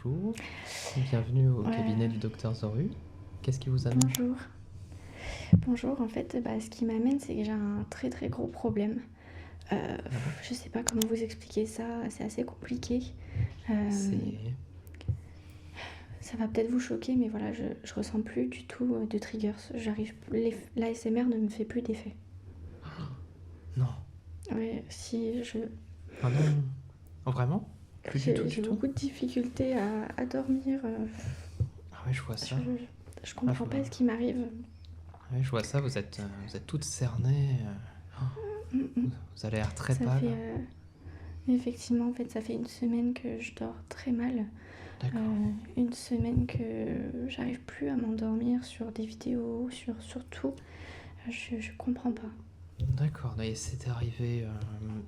bonjour, bienvenue au cabinet Ouais, du docteur Zoru. Qu'est-ce qui vous amène? bonjour. Bonjour, en fait, ce qui m'amène, c'est que j'ai un très très gros problème. Ouais, Je sais pas comment vous expliquer ça, c'est assez compliqué. Euh, c'est... Ça va peut-être vous choquer, mais voilà, je ressens plus du tout de triggers. L'ASMR ne me fait plus d'effet. Non, Ouais, si, ah non, oh, vraiment? Plus du tout, j'ai du tout? beaucoup de difficultés à dormir. Ah oui, je vois Je, ça. je Ah, je comprends vois, pas ce qui m'arrive. oui, je vois ça, vous êtes toutes cernées. Oh, Mm, mm. vous avez l'air très Ça fait, pâle. effectivement, en fait, ça fait une semaine que je dors très mal. D'accord, Une semaine que j'arrive plus à m'endormir sur des vidéos, sur tout. Je comprends pas. d'accord. Et c'est arrivé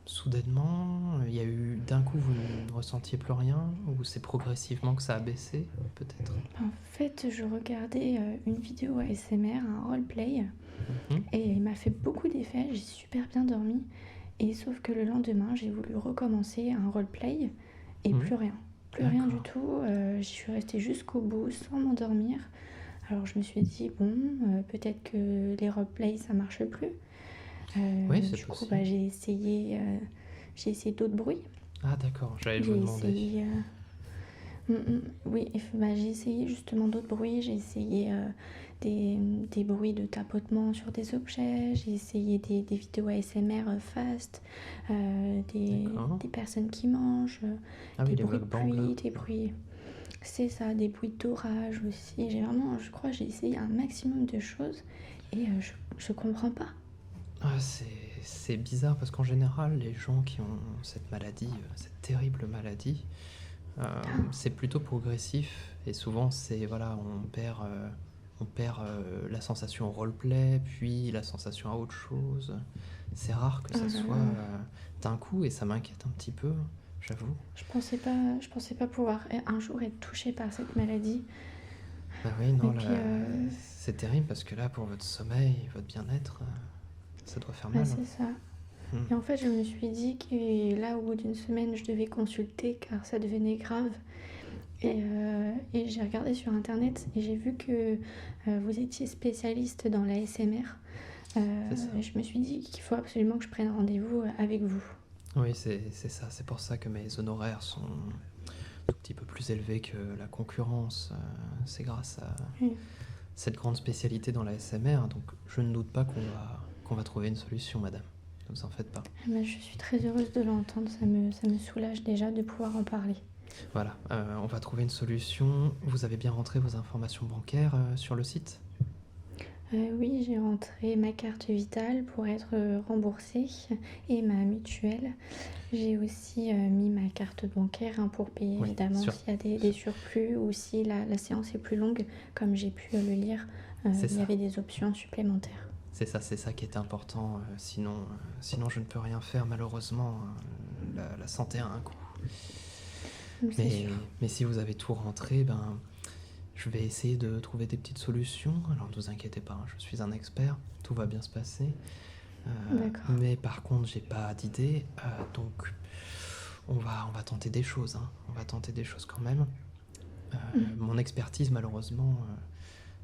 soudainement? Il y a eu d'un coup, vous ne ressentiez plus rien? Ou c'est progressivement que ça a baissé, peut-être? En fait, je regardais une vidéo ASMR, un roleplay, Mhm, et il m'a fait beaucoup d'effets. J'ai super bien dormi. Et sauf que le lendemain, j'ai voulu recommencer un roleplay et mhm, plus rien. Plus rien du d'accord. tout. J'y suis restée jusqu'au bout sans m'endormir. Alors je me suis dit, bon, peut-être que les roleplays ça marche plus. Oui, c'est Du coup, possible. j'ai essayé d'autres bruits. Ah d'accord, j'allais vous J'ai demander. essayé, oui, j'ai essayé justement d'autres bruits. J'ai essayé des, des bruits de tapotement sur des objets. J'ai essayé des vidéos ASMR fast, D'accord. des personnes qui mangent, Ah oui, des les bruits de mukbangs là. pluie, des bruits. C'est ça, des bruits d'orage aussi. Je crois, j'ai essayé un maximum de choses et je comprends pas. Ah, c'est bizarre parce qu'en général, les gens qui ont cette maladie, cette terrible maladie, c'est plutôt progressif et souvent c'est voilà, on perd la sensation au roleplay, puis la sensation à autre chose. C'est rare que Oh ça là soit là, d'un coup et ça m'inquiète un petit peu, j'avoue. je pensais pas pouvoir un jour être touchée par cette maladie. Bah oui, Et non, là, puis, c'est terrible parce que là, pour votre sommeil, votre bien-être, ça doit faire mal. c'est ça. Hmm. Et en fait, je me suis dit que là, au bout d'une semaine, je devais consulter car ça devenait grave. Et j'ai regardé sur internet et j'ai vu que vous étiez spécialiste dans la SMR. C'est ça. Et je me suis dit qu'il faut absolument que je prenne rendez-vous avec vous. Oui, c'est ça. C'est pour ça que mes honoraires sont un tout petit peu plus élevés que la concurrence. C'est grâce à Oui. cette grande spécialité dans la SMR. Donc, je ne doute pas qu'on va trouver une solution, madame. Ne vous en faites pas. Je suis très heureuse de l'entendre, ça me soulage déjà de pouvoir en parler. Voilà, on va trouver une solution. Vous avez bien rentré vos informations bancaires sur le site? Oui, j'ai rentré ma carte vitale pour être remboursée et ma mutuelle. J'ai aussi mis ma carte bancaire hein, pour payer Oui, évidemment s'il y a des sur- surplus ou si la séance est plus longue. Comme j'ai pu le lire, c'est il y ça. avait des options supplémentaires. C'est ça qui est important. Sinon, je ne peux rien faire, malheureusement. La santé a un coût. C'est sûr. Mais si vous avez tout rentré, ben, je vais essayer de trouver des petites solutions. Alors ne vous inquiétez pas, hein, je suis un expert, tout va bien se passer. D'accord. Mais par contre, j'ai pas d'idée, donc on va tenter des choses. Hein. On va tenter des choses quand même. Mon expertise, malheureusement,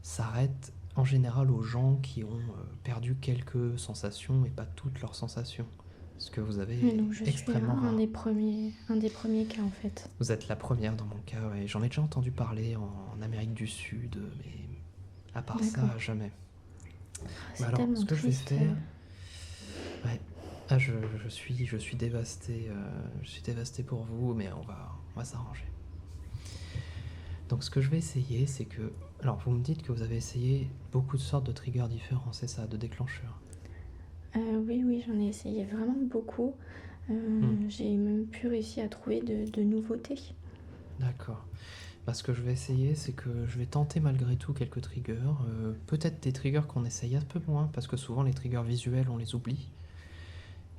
s'arrête en général aux gens qui ont perdu quelques sensations et pas toutes leurs sensations. Ce que vous avez Et est donc je suis extrêmement rare. un des premiers cas en fait. Vous êtes la première dans mon cas, ouais. J'en ai déjà entendu parler en Amérique du Sud, mais à part D'accord. ça, jamais. Ah, Bah c'est alors, ce tellement que je vais triste. faire, ouais, je suis dévasté, je suis dévasté pour vous, mais on va s'arranger. Donc, ce que je vais essayer, c'est que, alors, vous me dites que vous avez essayé beaucoup de sortes de triggers différents, c'est ça, de déclencheurs. Oui, oui, j'en ai essayé vraiment beaucoup. Hmm, J'ai même pu réussir à trouver de nouveautés. d'accord. Bah, ce que je vais essayer, c'est que je vais tenter malgré tout quelques triggers. Peut-être des triggers qu'on essaye un peu moins, parce que souvent les triggers visuels, on les oublie.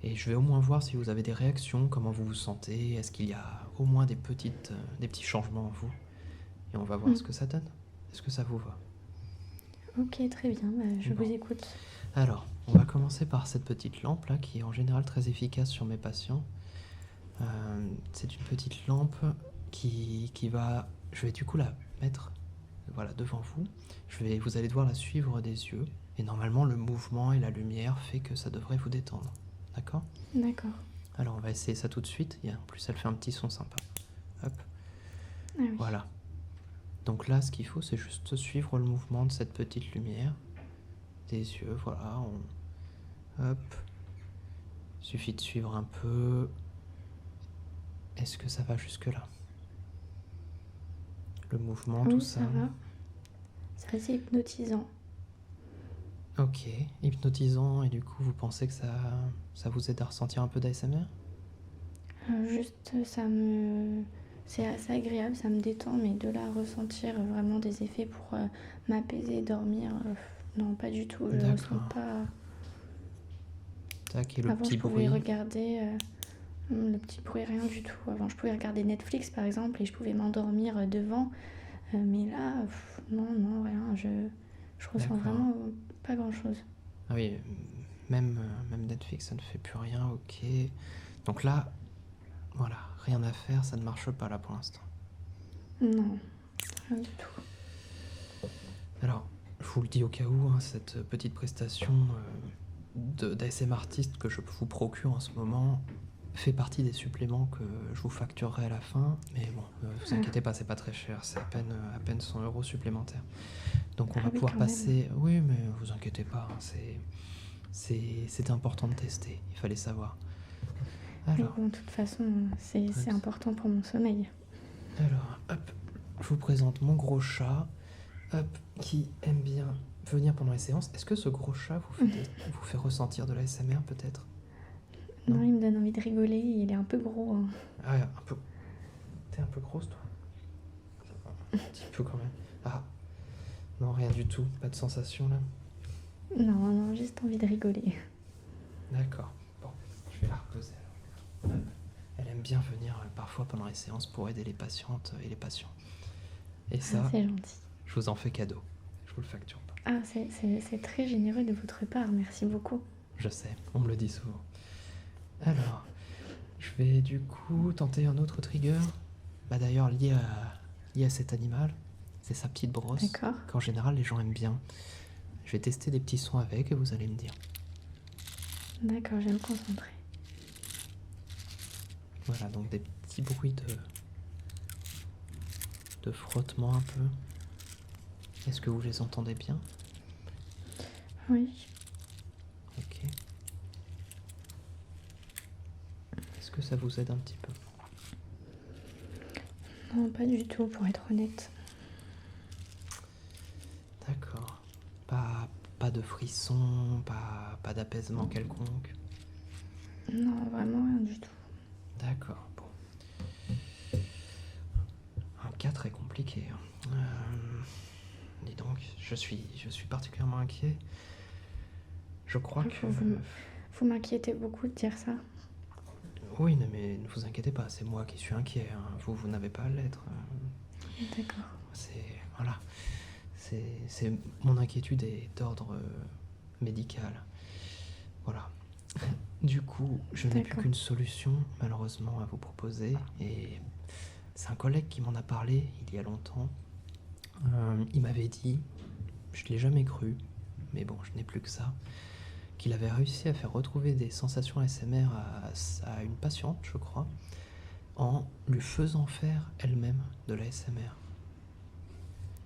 Et je vais au moins voir si vous avez des réactions, comment vous vous sentez, est-ce qu'il y a au moins des petits changements en vous. Et on va voir Hmm. ce que ça donne. Est-ce que ça vous va? Ok, très bien, je Bon. vous écoute. Alors, on va commencer par cette petite lampe là, qui est en général très efficace sur mes patients. C'est une petite lampe qui va je vais du coup la mettre voilà, devant vous. Vous allez devoir la suivre des yeux. Et normalement, le mouvement et la lumière fait que ça devrait vous détendre. D'accord? D'accord. Alors, on va essayer ça tout de suite. En plus, elle fait un petit son sympa. Hop, Ah oui. voilà. Donc là, ce qu'il faut, c'est juste suivre le mouvement de cette petite lumière. Des yeux, voilà. Hop. Suffit de suivre un peu. Est-ce que ça va jusque-là? Le mouvement, tout Oui, ça. ça va. C'est assez hypnotisant. Ok, hypnotisant. Et du coup, vous pensez que ça vous aide à ressentir un peu d'ASMR? Juste, c'est assez agréable, ça me détend, mais de là à ressentir vraiment des effets pour m'apaiser, dormir, non, pas du tout. Je ressens D'accord. pas. Tac, et le Avant, petit je pouvais bruit. regarder le petit bruit, rien du tout. Avant, je pouvais regarder Netflix par exemple et je pouvais m'endormir devant. Mais là, non, rien. Je ressens D'accord. vraiment pas grand-chose. Ah oui, même Netflix, ça ne fait plus rien, ok. Donc là, voilà, rien à faire, ça ne marche pas là pour l'instant. Non, rien du tout. Alors, je vous le dis au cas où, hein, cette petite prestation d'ASM artiste que je vous procure en ce moment fait partie des suppléments que je vous facturerai à la fin. Mais bon, vous inquiétez pas, c'est pas très cher, c'est à peine 100 € supplémentaires. Donc on Ah va oui, pouvoir quand même. passer... Oui, mais vous inquiétez pas, hein, c'est important de tester, il fallait savoir. Oui, Alors, bon, de toute façon, c'est hop, important pour mon sommeil. hop, je vous présente mon gros chat, hop, qui aime bien venir pendant les séances. Est-ce que ce gros chat vous fait ressentir de la SMR peut-être? Non, Non? il me donne envie de rigoler, il est un peu gros, hein. Ah, un peu. T'es un peu grosse toi? Un petit peu quand même. Ah, non, rien du tout, pas de sensation là. Non, juste envie de rigoler. D'accord, bon, je vais la reposer alors. Hop. Elle aime bien venir parfois pendant les séances pour aider les patientes et les patients. Et Ah, ça, c'est gentil. je vous en fais cadeau. Je vous le facture pas. Ah, c'est très généreux de votre part, merci beaucoup. Je sais, on me le dit souvent. Alors, je vais du coup tenter un autre trigger. Bah d'ailleurs lié à cet animal. C'est sa petite brosse, D'accord. qu'en général les gens aiment bien. Je vais tester des petits sons avec et vous allez me dire. D'accord, je vais me concentrer. Voilà, donc des petits bruits de frottement un peu. Est-ce que vous les entendez bien? Oui. Ok. Est-ce que ça vous aide un petit peu? Non, pas du tout, pour être honnête. D'accord. Pas de frisson, pas d'apaisement quelconque. Non, vraiment rien du tout. D'accord, bon. Un cas très compliqué, hein. Dis donc, je suis particulièrement inquiet. Je crois que... Vous m'inquiétez beaucoup de dire ça. Oui, non, mais ne vous inquiétez pas, c'est moi qui suis inquiet, hein. Vous n'avez pas à l'être. D'accord. Voilà. C'est mon inquiétude est d'ordre médical. Voilà. Du coup, je n'ai plus D'accord. qu'une solution, malheureusement, à vous proposer. Et c'est un collègue qui m'en a parlé il y a longtemps. Il m'avait dit, je ne l'ai jamais cru, mais bon, je n'ai plus que ça, qu'il avait réussi à faire retrouver des sensations ASMR à une patiente, je crois, en lui faisant faire elle-même de l'ASMR.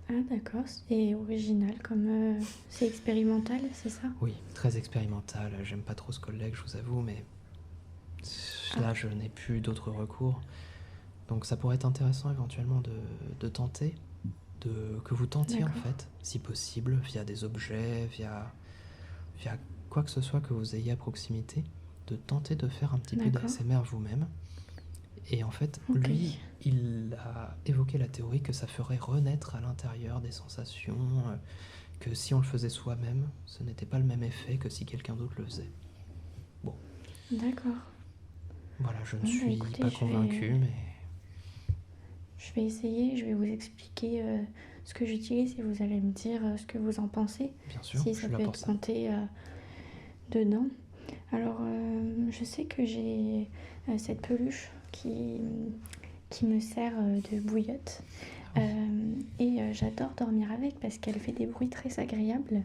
Ah d'accord, c'est original comme... c'est expérimental, c'est ça? Oui, très expérimental. J'aime pas trop ce collègue, je vous avoue, mais là, je n'ai plus d'autres recours. Donc ça pourrait être intéressant éventuellement de tenter, que vous tentiez en D'accord. fait, si possible, via des objets, via quoi que ce soit que vous ayez à proximité, de tenter de faire un petit peu D'accord. d'ASMR vous-même. Et en fait, Ok. lui, il a évoqué la théorie que ça ferait renaître à l'intérieur des sensations, que si on le faisait soi-même, ce n'était pas le même effet que si quelqu'un d'autre le faisait. Bon, D'accord. voilà, je ne Bon, bah, suis écoutez, pas convaincu, mais je vais essayer, je vais vous expliquer ce que j'utilise et vous allez me dire ce que vous en pensez, bien sûr, si je ça suis là peut pour être ça. compté dedans. Alors, je sais que j'ai cette peluche qui me sert de bouillotte. J'adore dormir avec parce qu'elle fait des bruits très agréables.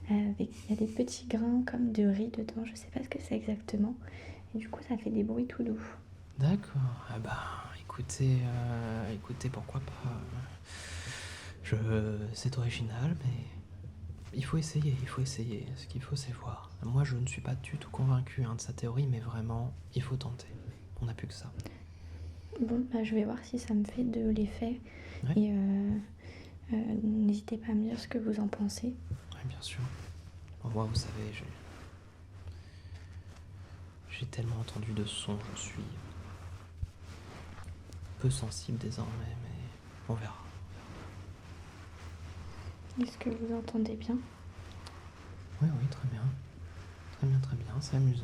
Il y a des petits grains comme de riz dedans, je sais pas ce que c'est exactement. Et du coup, ça fait des bruits tout doux. D'accord. Ah bah, écoutez, pourquoi pas. C'est original, mais il faut essayer, il faut essayer. Ce qu'il faut, c'est voir. Moi, je ne suis pas du tout convaincu de sa théorie, mais vraiment, il faut tenter. On n'a plus que ça. Bon, bah, je vais voir si ça me fait de l'effet. Ouais. Et n'hésitez pas à me dire ce que vous en pensez. Oui, bien sûr. Moi, vous savez, j'ai tellement entendu de sons, je suis peu sensible désormais, mais on verra. Est-ce que vous entendez bien? Oui, très bien. Très bien, très bien. C'est amusant.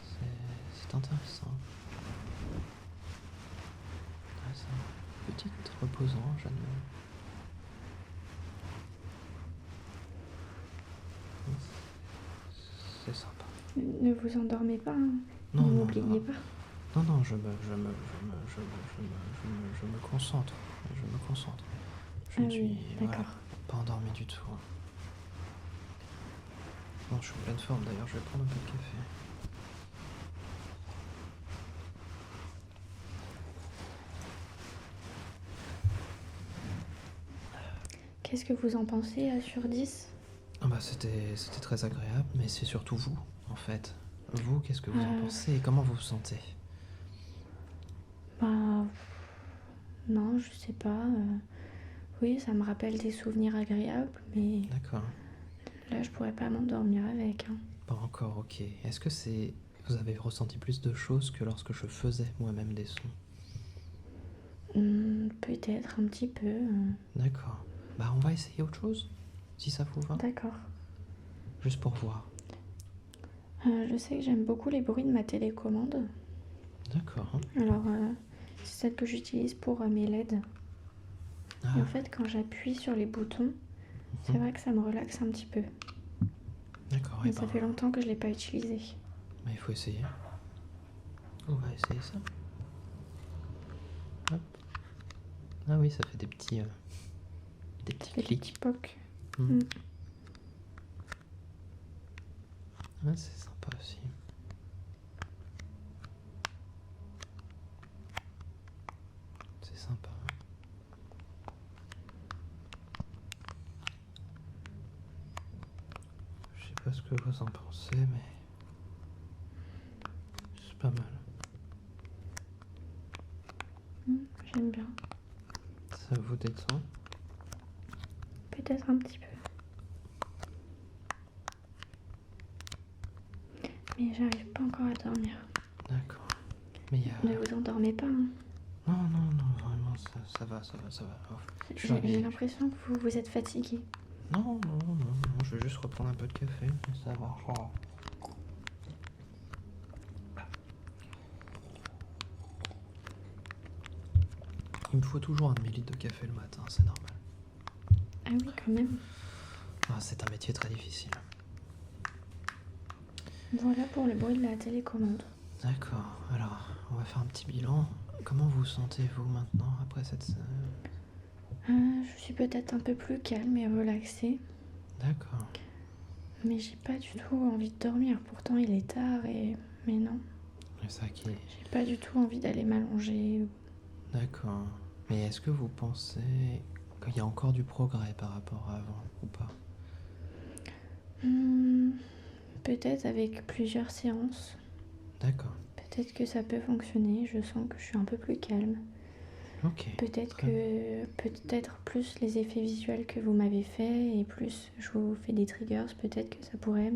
C'est intéressant. Petit reposant, j'admets. C'est sympa. Ne vous endormez pas, hein. Non, Ne non, m'oubliez non. pas. Non, je me concentre. Je me concentre. Je Ah ne oui, suis d'accord. pas endormi du tout. Non, je suis en pleine forme d'ailleurs, je vais prendre un peu de café. Qu'est-ce que vous en pensez sur 10? Ah bah c'était très agréable, mais c'est surtout vous, en fait. Vous, qu'est-ce que vous en Euh, pensez et comment vous vous sentez? Bah, non, je sais pas. Oui, ça me rappelle des souvenirs agréables, mais D'accord. là, je pourrais pas m'endormir avec, hein. Pas encore, ok. Est-ce que vous avez ressenti plus de choses que lorsque je faisais moi-même des sons? Peut-être un petit peu. D'accord. Bah on va essayer autre chose, si ça vous va. D'accord. Juste pour voir. Je sais que j'aime beaucoup les bruits de ma télécommande. D'accord. Alors, c'est celle que j'utilise pour mes LED. Ah, Et en fait, quand j'appuie sur les boutons, c'est vrai que ça me relaxe un petit peu. d'accord. Mais ça fait longtemps que je l'ai pas utilisé. Mais il faut essayer. On va essayer ça. Hop. Ah oui, ça fait des petits Ça fait des clics. petits pocs. Mm. Ah, c'est sympa aussi. C'est sympa. Je sais pas ce que vous en pensez, mais c'est pas mal. J'aime bien. Ça vous détend? Peut-être un petit peu. Mais j'arrive pas encore à dormir. D'accord. Mais il y a... Ne vous endormez pas, hein. Non, vraiment, ça va. Oh, J'ai l'impression que vous êtes fatigué. Non, je vais juste reprendre un peu de café, et ça marchera. Il me faut toujours un demi-litre de café le matin, c'est normal. Ah oui, quand même. Ah, c'est un métier très difficile. Voilà pour le bruit de la télécommande. D'accord, alors, on va faire un petit bilan. Comment vous sentez-vous maintenant, après cette... Je suis peut-être un peu plus calme et relaxée. D'accord. Mais j'ai pas du tout envie de dormir. Pourtant, il est tard et... Mais non. C'est ça qui est... J'ai pas du tout envie d'aller m'allonger. D'accord. Mais est-ce que vous pensez qu'il y a encore du progrès par rapport à avant, ou pas? Peut-être avec plusieurs séances. D'accord. Peut-être que ça peut fonctionner. Je sens que je suis un peu plus calme. Ok. Peut-être très bien. peut-être plus les effets visuels que vous m'avez fait et plus je vous fais des triggers, peut-être que ça pourrait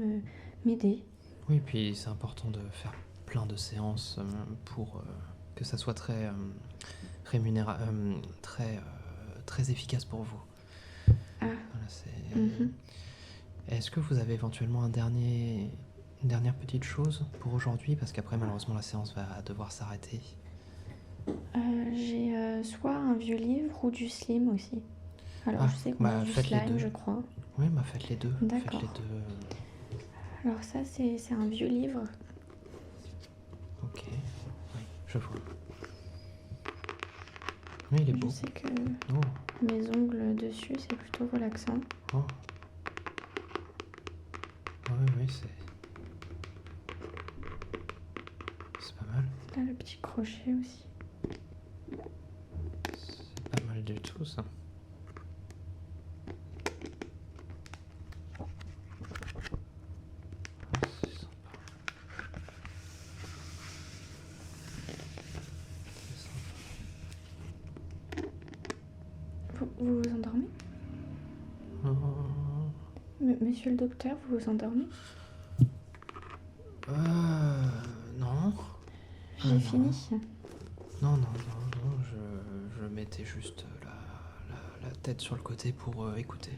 m'aider. Oui, puis c'est important de faire plein de séances pour que ça soit très très efficace pour vous. Ah. Voilà, Est-ce que vous avez éventuellement une dernière petite chose pour aujourd'hui? Parce qu'après, malheureusement, la séance va devoir s'arrêter. J'ai soit un vieux livre ou du slim aussi. Alors je sais qu'on mange du faites les slime, deux. je crois. Oui, faites les deux. D'accord. Faites les deux. Alors ça c'est un vieux livre. Ok, oui, je vois. Oui, il est Je beau. sais que Oh, mes ongles dessus, c'est plutôt relaxant. oh. Oui, oui, c'est pas mal. Là, le petit crochet aussi. C'est pas mal du tout, ça. Ah, c'est sympa. C'est sympa. Vous vous endormez? Oh. Monsieur le docteur, vous vous endormez? Non. J'ai Non. fini. Non, je mettais juste la tête sur le côté pour écouter.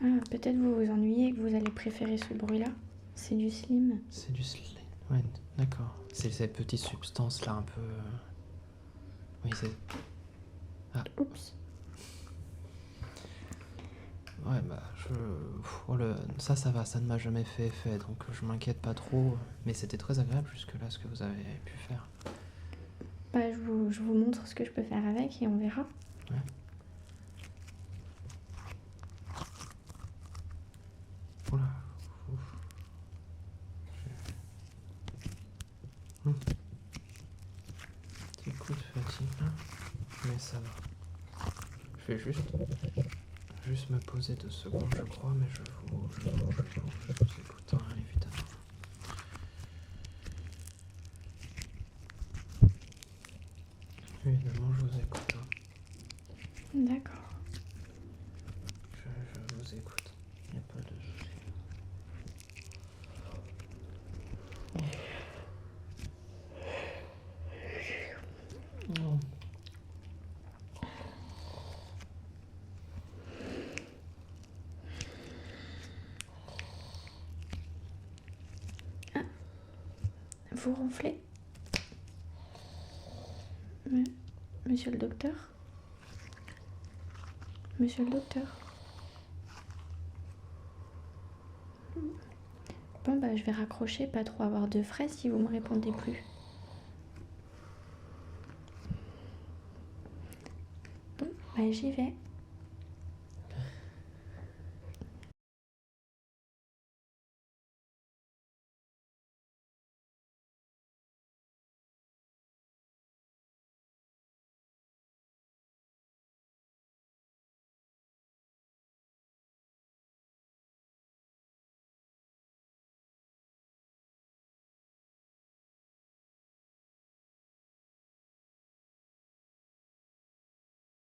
Ah, peut-être vous vous ennuyez et que vous allez préférer ce bruit-là. C'est du slim. C'est du slime. Ouais, d'accord. C'est cette petite substance là un peu. Oui, c'est. Oups. Ouais, bah, ça va, ça ne m'a jamais fait effet, donc je m'inquiète pas trop. Mais c'était très agréable jusque-là ce que vous avez pu faire. Bah, je vous montre ce que je peux faire avec et on verra. Ouais. Oula. Ouf. Petit coup de fatigue là. Mais ça va. Je vais juste me poser 2 secondes, je crois, mais je vous écoute, hein, évidemment. Évidemment, je vous écoute. Hein. D'accord. Je vous écoute. Il n'y a pas de souci. Oh. Vous ronflez? Monsieur le docteur? Monsieur le docteur? Bon, bah, je vais raccrocher, pas trop avoir de frais si vous me répondez plus. Bon, bah, j'y vais.